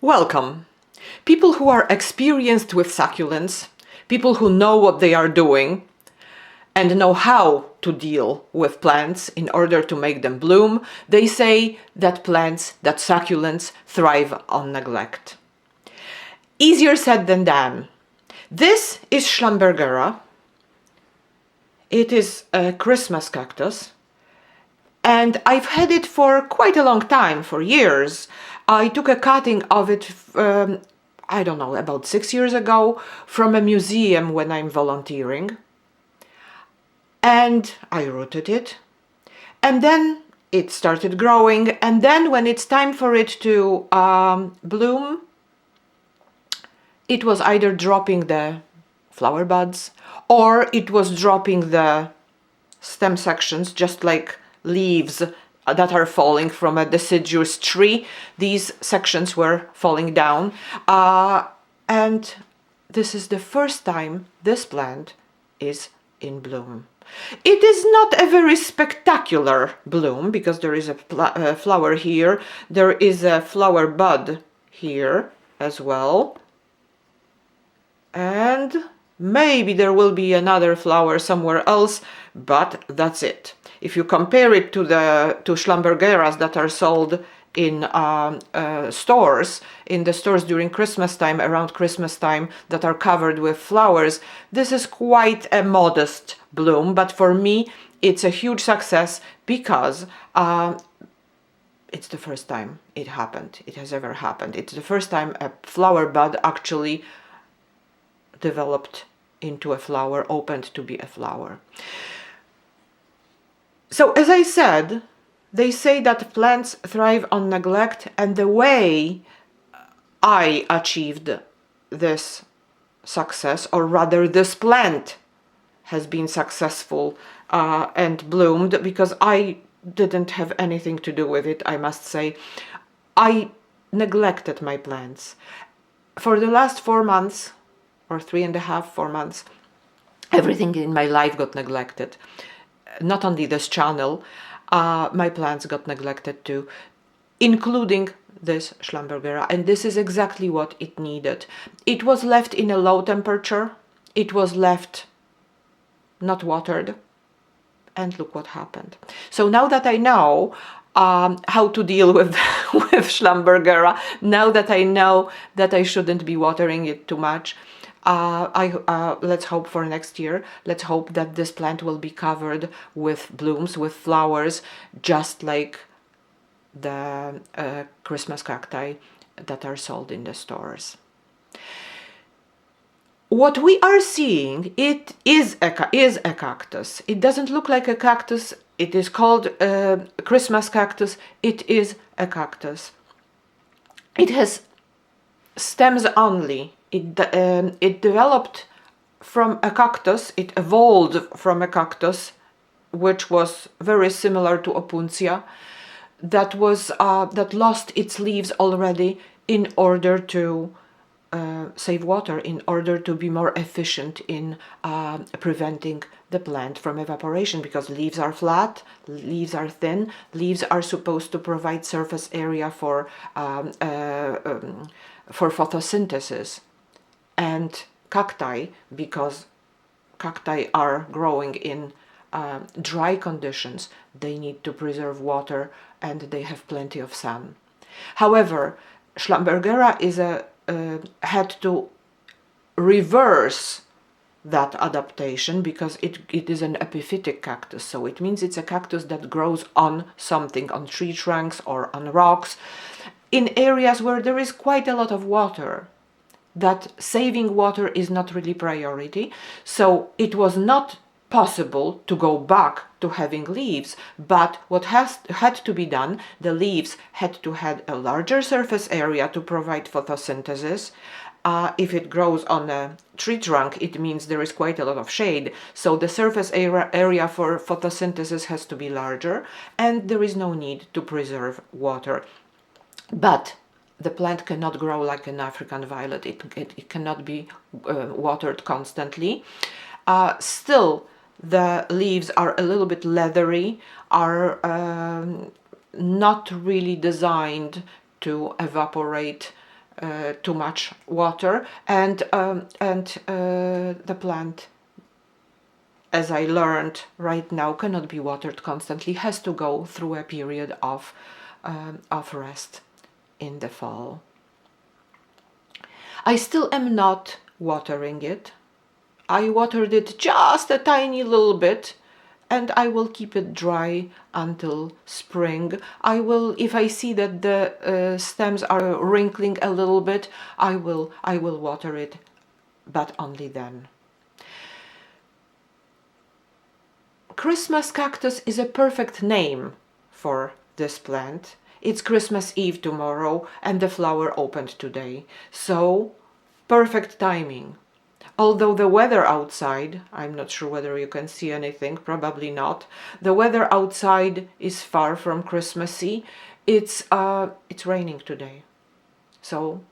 Welcome. People who are experienced with succulents, people who know what they are doing and know how to deal with plants in order to make them bloom, they say that succulents thrive on neglect. Easier said than done. This is Schlumbergera. It is a Christmas cactus. And I've had it for quite a long time, for years. I took a cutting of it, I don't know, about 6 years ago from a museum when I'm volunteering. And I rooted it. And then it started growing. And then when it's time for it to bloom, it was either dropping the flower buds or it was dropping the stem sections, just like leaves that are falling from a deciduous tree. These sections were falling down, and this is the first time this plant is in bloom. It is not a very spectacular bloom because there is a flower here, there is a flower bud here as well, and maybe there will be another flower somewhere else, but that's it. If you compare it to Schlumbergeras that are sold in stores, in the stores during Christmas time, around Christmas time, that are covered with flowers, this is quite a modest bloom, but for me it's a huge success because it's the first time it has ever happened. It's the first time a flower bud actually developed into a flower, opened to be a flower. So as I said, they say that plants thrive on neglect, and the way I achieved this success, or rather this plant has been successful and bloomed, because I didn't have anything to do with it, I must say. I neglected my plants. For the last 4 months, or 3.5, 4 months, everything in my life got neglected. Not only this channel, my plants got neglected too, including this Schlumbergera, and this is exactly what it needed. It was left in a low temperature, it was left not watered, and look what happened. So now that I know how to deal with Schlumbergera, now that I know that I shouldn't be watering it too much, let's hope for next year. Let's hope that this plant will be covered with blooms, with flowers, just like the Christmas cacti that are sold in the stores. What we are seeing, it is a cactus. It doesn't look like a cactus. It is called Christmas cactus. It is a cactus. It has stems only. It developed from a cactus, it evolved from a cactus which was very similar to Opuntia, that lost its leaves already in order to save water, in order to be more efficient in preventing the plant from evaporation, because leaves are flat, leaves are thin, leaves are supposed to provide surface area for photosynthesis. And cacti, because cacti are growing in dry conditions, they need to preserve water and they have plenty of sun. However, Schlumbergera had to reverse that adaptation because it is an epiphytic cactus. So it means it's a cactus that grows on something, on tree trunks or on rocks, in areas where there is quite a lot of water. That saving water is not really priority, so it was not possible to go back to having leaves, but what had to be done, the leaves had to have a larger surface area to provide photosynthesis. If it grows on a tree trunk, it means there is quite a lot of shade, so the surface area for photosynthesis has to be larger, and there is no need to preserve water. But the plant cannot grow like an African violet. It cannot be watered constantly. Still, the leaves are a little bit leathery, are not really designed to evaporate too much water, and the plant, as I learned right now, cannot be watered constantly, has to go through a period of rest in the fall. I still am not watering it. I watered it just a tiny little bit, and I will keep it dry until spring. I will, if I see that the stems are wrinkling a little bit, I will water it, but only then. Christmas cactus is a perfect name for this plant. It's Christmas Eve tomorrow and the flower opened today, so perfect timing. Although the weather outside, I'm not sure whether you can see anything, probably not. The weather outside is far from Christmassy. It's raining today. So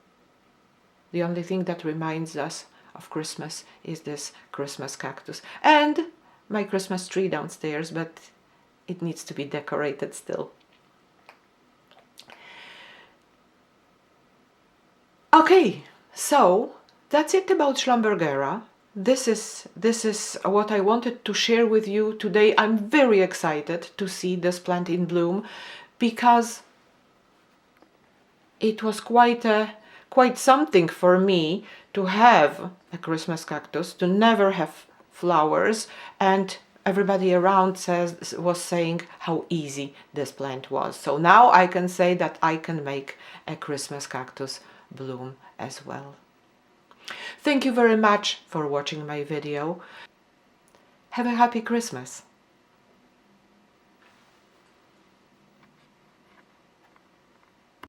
the only thing that reminds us of Christmas is this Christmas cactus. And my Christmas tree downstairs, but it needs to be decorated still. Okay, so that's it about Schlumbergera. This is what I wanted to share with you today. I'm very excited to see this plant in bloom because it was quite something for me to have a Christmas cactus, to never have flowers, and everybody around was saying how easy this plant was. So now I can say that I can make a Christmas cactus bloom as well. Thank you very much for watching my video. Have a happy Christmas!